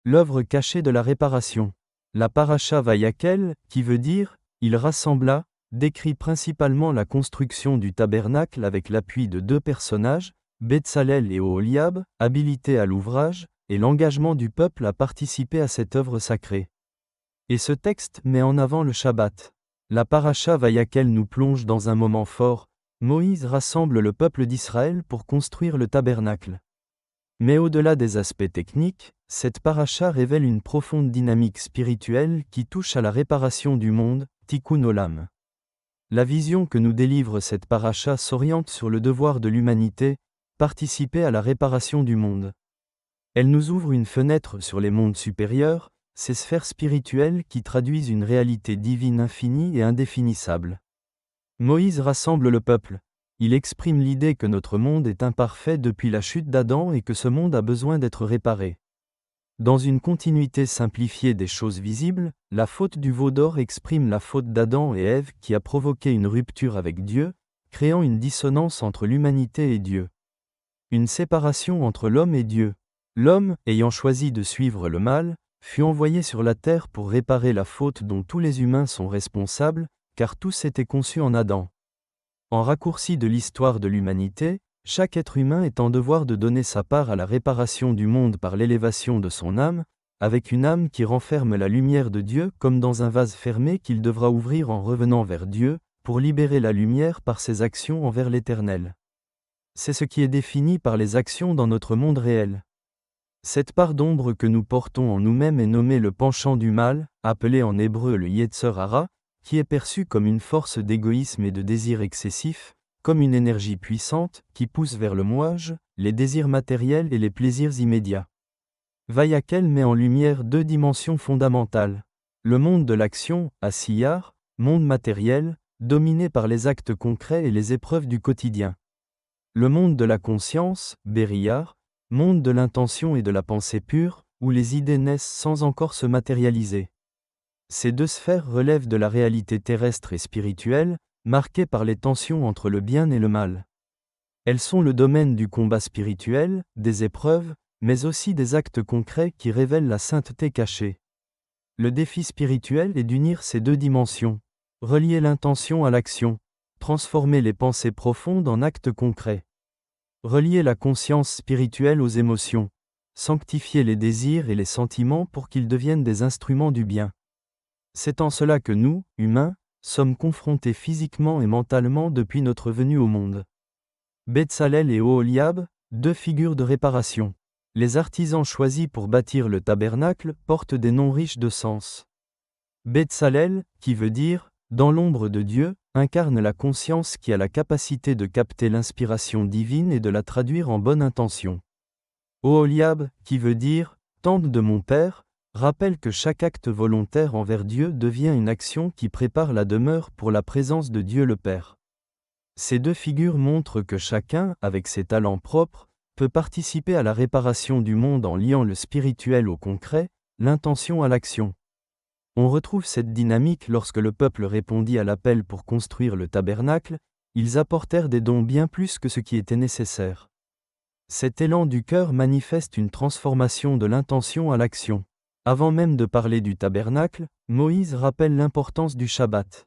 L'œuvre cachée de la réparation. La paracha Vayakel, qui veut dire « il rassembla », décrit principalement la construction du tabernacle avec l'appui de deux personnages, Betsalel et Oholiab, habilités à l'ouvrage, et l'engagement du peuple à participer à cette œuvre sacrée. Et ce texte met en avant le Shabbat. La paracha Vayakel nous plonge dans un moment fort. Moïse rassemble le peuple d'Israël pour construire le tabernacle. Mais au-delà des aspects techniques, cette paracha révèle une profonde dynamique spirituelle qui touche à la réparation du monde, Tikkun Olam. La vision que nous délivre cette paracha s'oriente sur le devoir de l'humanité, participer à la réparation du monde. Elle nous ouvre une fenêtre sur les mondes supérieurs, ces sphères spirituelles qui traduisent une réalité divine infinie et indéfinissable. Moïse rassemble le peuple. Il exprime l'idée que notre monde est imparfait depuis la chute d'Adam et que ce monde a besoin d'être réparé. Dans une continuité simplifiée des choses visibles, la faute du veau d'or exprime la faute d'Adam et Ève qui a provoqué une rupture avec Dieu, créant une dissonance entre l'humanité et Dieu. Une séparation entre l'homme et Dieu. L'homme, ayant choisi de suivre le mal, fut envoyé sur la terre pour réparer la faute dont tous les humains sont responsables, car tous étaient conçus en Adam. En raccourci de l'histoire de l'humanité, chaque être humain est en devoir de donner sa part à la réparation du monde par l'élévation de son âme, avec une âme qui renferme la lumière de Dieu comme dans un vase fermé qu'il devra ouvrir en revenant vers Dieu, pour libérer la lumière par ses actions envers l'Éternel. C'est ce qui est défini par les actions dans notre monde réel. Cette part d'ombre que nous portons en nous-mêmes est nommée le penchant du mal, appelé en hébreu le Yetzer Hara, qui est perçu comme une force d'égoïsme et de désir excessif, comme une énergie puissante, qui pousse vers le mouage, les désirs matériels et les plaisirs immédiats. Vayakel met en lumière deux dimensions fondamentales. Le monde de l'action, Asiyar, monde matériel, dominé par les actes concrets et les épreuves du quotidien. Le monde de la conscience, Beriyar, monde de l'intention et de la pensée pure, où les idées naissent sans encore se matérialiser. Ces deux sphères relèvent de la réalité terrestre et spirituelle, marquée par les tensions entre le bien et le mal. Elles sont le domaine du combat spirituel, des épreuves, mais aussi des actes concrets qui révèlent la sainteté cachée. Le défi spirituel est d'unir ces deux dimensions, relier l'intention à l'action, transformer les pensées profondes en actes concrets. Relier la conscience spirituelle aux émotions, sanctifier les désirs et les sentiments pour qu'ils deviennent des instruments du bien. C'est en cela que nous, humains, sommes confrontés physiquement et mentalement depuis notre venue au monde. Betsalel et Oholiab, deux figures de réparation. Les artisans choisis pour bâtir le tabernacle portent des noms riches de sens. Betsalel, qui veut dire « dans l'ombre de Dieu », incarne la conscience qui a la capacité de capter l'inspiration divine et de la traduire en bonne intention. Oholiab, qui veut dire « tente de mon Père », rappelle que chaque acte volontaire envers Dieu devient une action qui prépare la demeure pour la présence de Dieu le Père. Ces deux figures montrent que chacun, avec ses talents propres, peut participer à la réparation du monde en liant le spirituel au concret, l'intention à l'action. On retrouve cette dynamique lorsque le peuple répondit à l'appel pour construire le tabernacle, ils apportèrent des dons bien plus que ce qui était nécessaire. Cet élan du cœur manifeste une transformation de l'intention à l'action. Avant même de parler du tabernacle, Moïse rappelle l'importance du Shabbat.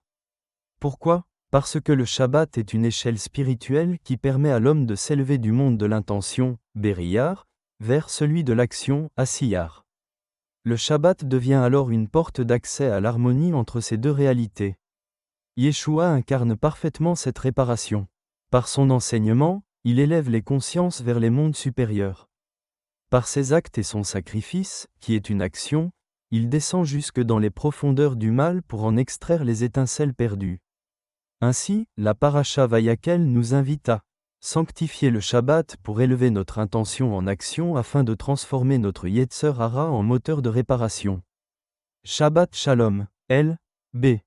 Pourquoi ? Parce que le Shabbat est une échelle spirituelle qui permet à l'homme de s'élever du monde de l'intention, Beriyar, vers celui de l'action, Asiyar. Le Shabbat devient alors une porte d'accès à l'harmonie entre ces deux réalités. Yeshua incarne parfaitement cette réparation. Par son enseignement, il élève les consciences vers les mondes supérieurs. Par ses actes et son sacrifice, qui est une action, il descend jusque dans les profondeurs du mal pour en extraire les étincelles perdues. Ainsi, la paracha Vayakel nous invite à sanctifier le Shabbat pour élever notre intention en action afin de transformer notre Yetzer Hara en moteur de réparation. Shabbat Shalom, L. B.